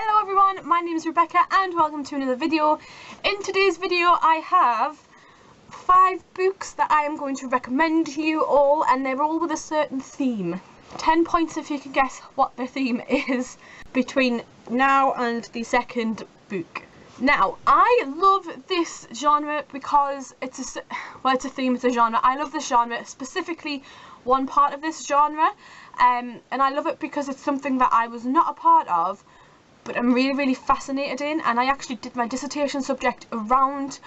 Hello everyone, my name is Rebecca and welcome to another video. In today's video I have 5 books that I am going to recommend to you all, and they're all with a certain theme. 10 points if you can guess what the theme is between now and the second book. Now, I love this genre because it's a theme, it's a genre. I love this genre, specifically one part of this genre, and I love it because it's something that I was not a part of, but I'm really fascinated in, and I actually did my dissertation subject around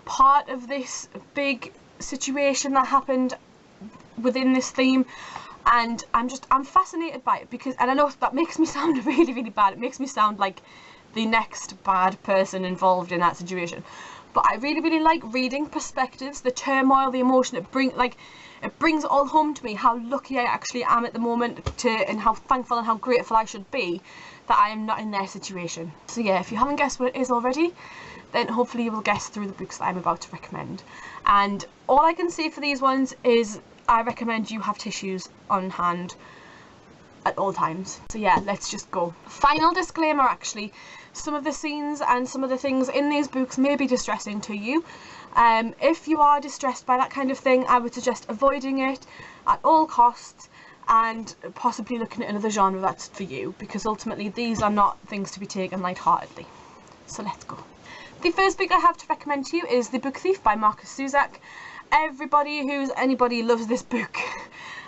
part of this big situation that happened within this theme, and I'm fascinated by it because, and I know that makes me sound really bad, it makes me sound like the next bad person involved in that situation, but I really like reading perspectives, the turmoil, the emotion it brings it all home to me how lucky I actually am at the moment and how thankful and how grateful I should be that I am not in their situation. So yeah, if you haven't guessed what it is already, then hopefully you will guess through the books that I'm about to recommend. And all I can say for these ones is I recommend you have tissues on hand at all times. So yeah, let's just go. Final disclaimer, actually, some of the scenes and some of the things in these books may be distressing to you. If you are distressed by that kind of thing, I would suggest avoiding it at all costs and possibly looking at another genre that's for you, because ultimately these are not things to be taken lightheartedly. So let's go. The first book I have to recommend to you is The Book Thief by Markus Zusak. Anybody loves this book.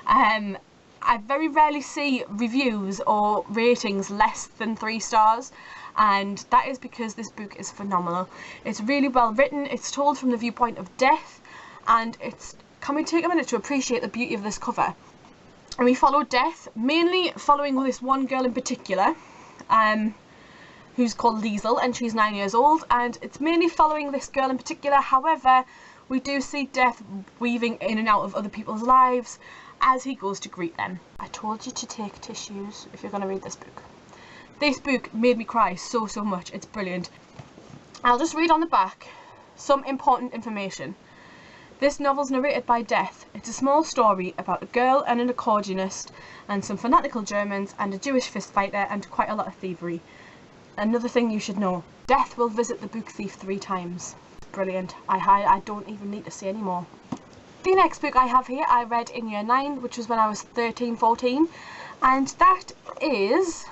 I very rarely see reviews or ratings less than 3 stars, and that is because this book is phenomenal. It's really well written, it's told from the viewpoint of death, and can we take a minute to appreciate the beauty of this cover? And we follow Death, mainly following this one girl in particular, who's called Liesel, and she's 9 years old, and it's mainly following this girl in particular. However, we do see Death weaving in and out of other people's lives as he goes to greet them. I told you to take tissues if you're going to read this book. This book made me cry so much, it's brilliant. I'll just read on the back some important information. This novel's narrated by Death. It's a small story about a girl and an accordionist and some fanatical Germans and a Jewish fistfighter and quite a lot of thievery. Another thing you should know, Death will visit the book thief 3 times. Brilliant. I don't even need to say any more. The next book I have here I read in year 9, which was when I was 13-14, and that is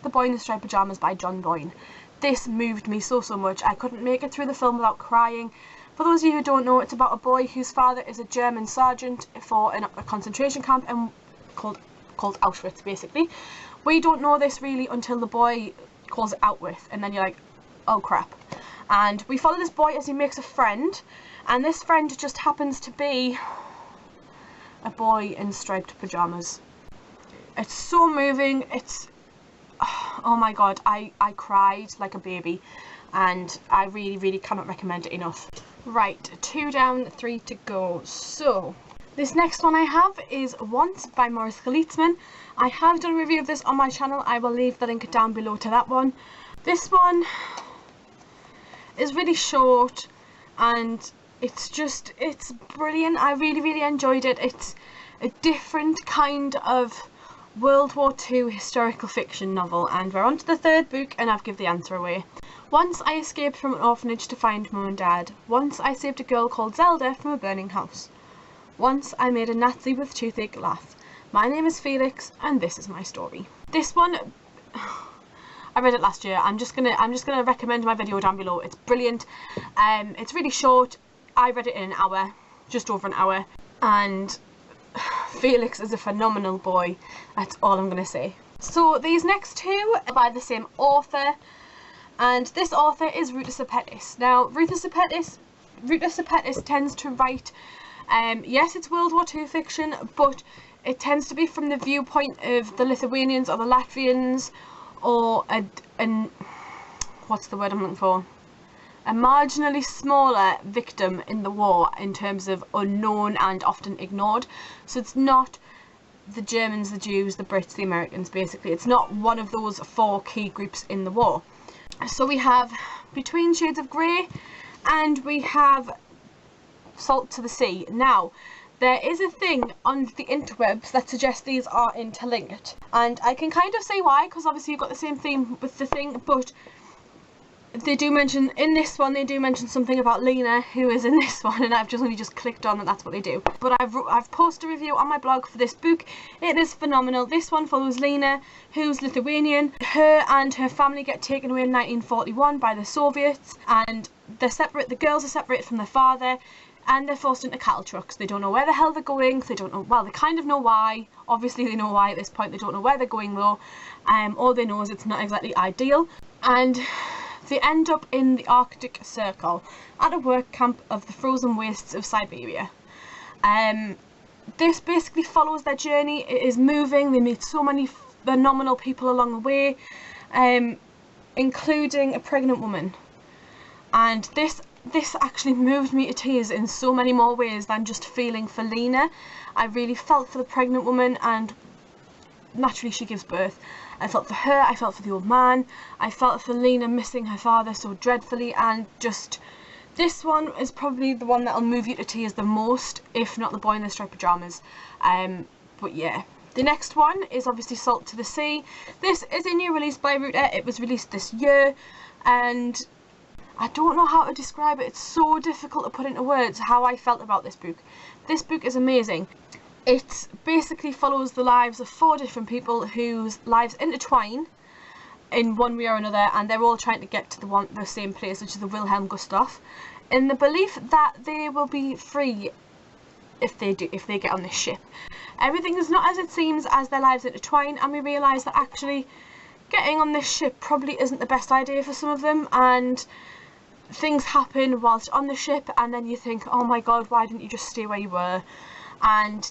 The Boy in the Striped Pyjamas by John Boyne. This moved me so much. I couldn't make it through the film without crying. For those of you who don't know, it's about a boy whose father is a German sergeant for a concentration camp and called Auschwitz, basically. We don't know this really until the boy calls it Outwith, and then you're like, oh crap. And we follow this boy as he makes a friend, and this friend just happens to be a boy in striped pyjamas. It's so moving, oh my god, I cried like a baby, and I really cannot recommend it enough. Right, 2 down, 3 to go. So this next one I have is Once by Maurice Galitzman. I have done a review of this on my channel. I will leave the link down below to that one. This one is really short and it's brilliant. I really enjoyed it. It's a different kind of World War II historical fiction novel, and we're on to the 3rd book and I've given the answer away. Once I escaped from an orphanage to find Mum and Dad. Once I saved a girl called Zelda from a burning house. Once I made a Nazi with toothache laugh. My name is Felix and this is my story. This one, I read it last year. I'm just gonna recommend my video down below. It's brilliant. It's really short. I read it in an hour, just over an hour, and Felix is a phenomenal boy. That's all I'm gonna say. So these next 2 are by the same author, and this author is Ruta Sepetys. Now, Ruta Sepetys tends to write, yes, it's World War II fiction, but it tends to be from the viewpoint of the Lithuanians or the Latvians, or what's the word I'm looking for? A marginally smaller victim in the war in terms of unknown and often ignored. So it's not the Germans, the Jews, the Brits, the Americans, basically. It's not one of those 4 key groups in the war. So we have Between Shades of Grey and we have Salt to the Sea. Now, there is a thing on the interwebs that suggests these are interlinked, and I can kind of see why, because obviously you've got the same theme with the thing, but they do mention in this one, they do mention something about Lena, who is in this one, and I've only just clicked on that that's what they do. But I've posted a review on my blog for this book. It is phenomenal. This one follows Lena, who's Lithuanian. Her and her family get taken away in 1941 by the Soviets, and they're separate. The girls are separated from their father, and they're forced into cattle trucks. They don't know where the hell they're going. They don't know, well, they kind of know why. Obviously they know why at this point. They don't know where they're going though. All they know is it's not exactly ideal. And they end up in the Arctic Circle at a work camp of the frozen wastes of Siberia. This basically follows their journey. It is moving. They meet so many phenomenal people along the way, including a pregnant woman. And this actually moved me to tears in so many more ways than just feeling for Lena. I really felt for the pregnant woman, and naturally she gives birth. I felt for her, I felt for the old man, I felt for Lena missing her father so dreadfully, and just this one is probably the one that'll move you to tears the most, if not The Boy in the Striped Pyjamas. But yeah. The next one is obviously Salt to the Sea. This is a new release by Ruta. It was released this year, and I don't know how to describe it. It's so difficult to put into words how I felt about this book. This book is amazing. It basically follows the lives of 4 different people whose lives intertwine in one way or another, and they're all trying to get to the same place, which is the Wilhelm Gustloff, in the belief that they will be free if they get on this ship. Everything is not as it seems as their lives intertwine, and we realise that actually getting on this ship probably isn't the best idea for some of them, and things happen whilst on the ship, and then you think, oh my god, why didn't you just stay where you were? And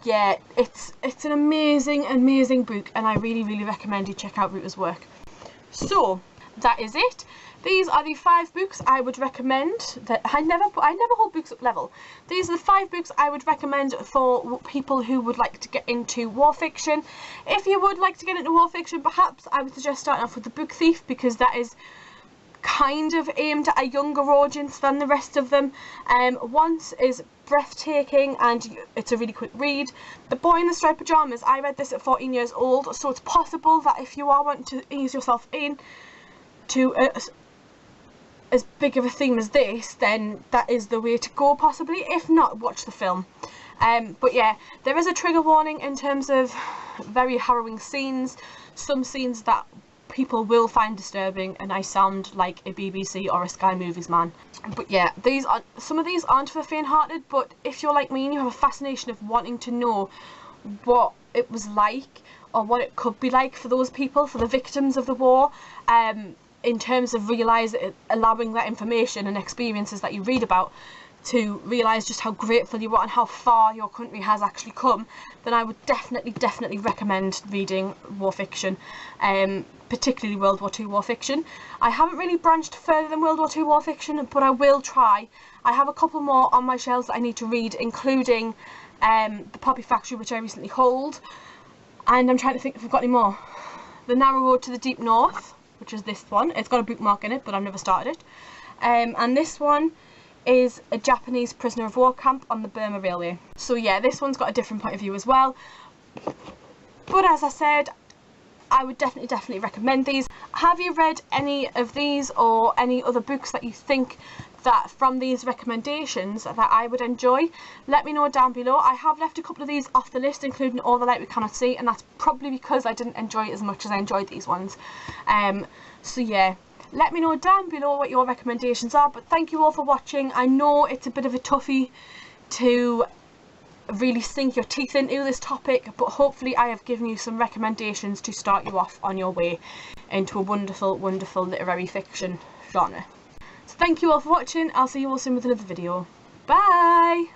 yeah, it's an amazing book, and I really recommend you check out Ruta's work. So that is it. These are the 5 books I would recommend. That I never hold books up level. These are the 5 books I would recommend for people who would like to get into war fiction. If you would like to get into war fiction, perhaps I would suggest starting off with The Book Thief, because that is kind of aimed at a younger audience than the rest of them. Once is breathtaking, and it's a really quick read. The Boy in the Striped Pyjamas, I read this at 14 years old, so it's possible that if you are wanting to ease yourself in to as big of a theme as this, then that is the way to go possibly. If not, watch the film. But yeah, there is a trigger warning in terms of very harrowing scenes, some scenes that people will find disturbing, and I sound like a BBC or a Sky Movies man. But yeah, some of these aren't for the faint-hearted, but if you're like me and you have a fascination of wanting to know what it was like, or what it could be like for those people, for the victims of the war, in terms of allowing that information and experiences that you read about to realise just how grateful you are and how far your country has actually come, then I would definitely recommend reading war fiction, particularly World War II war fiction. I haven't really branched further than World War II war fiction, but I will try. I have a couple more on my shelves that I need to read, including The Poppy Factory, which I recently hauled, and I'm trying to think if I've got any more. The Narrow Road to the Deep North, which is this one. It's got a bookmark in it, but I've never started it. And this one is a Japanese prisoner of war camp on the Burma Railway. So yeah, this one's got a different point of view as well. But as I said, I would definitely recommend these. Have you read any of these or any other books that you think that from these recommendations that I would enjoy? Let me know down below. I have left a couple of these off the list, including All the Light We Cannot See, and that's probably because I didn't enjoy it as much as I enjoyed these ones. So yeah, let me know down below what your recommendations are, but thank you all for watching. I know it's a bit of a toughie to really sink your teeth into this topic, but hopefully I have given you some recommendations to start you off on your way into a wonderful literary fiction genre. So thank you all for watching. I'll see you all soon with another video. Bye!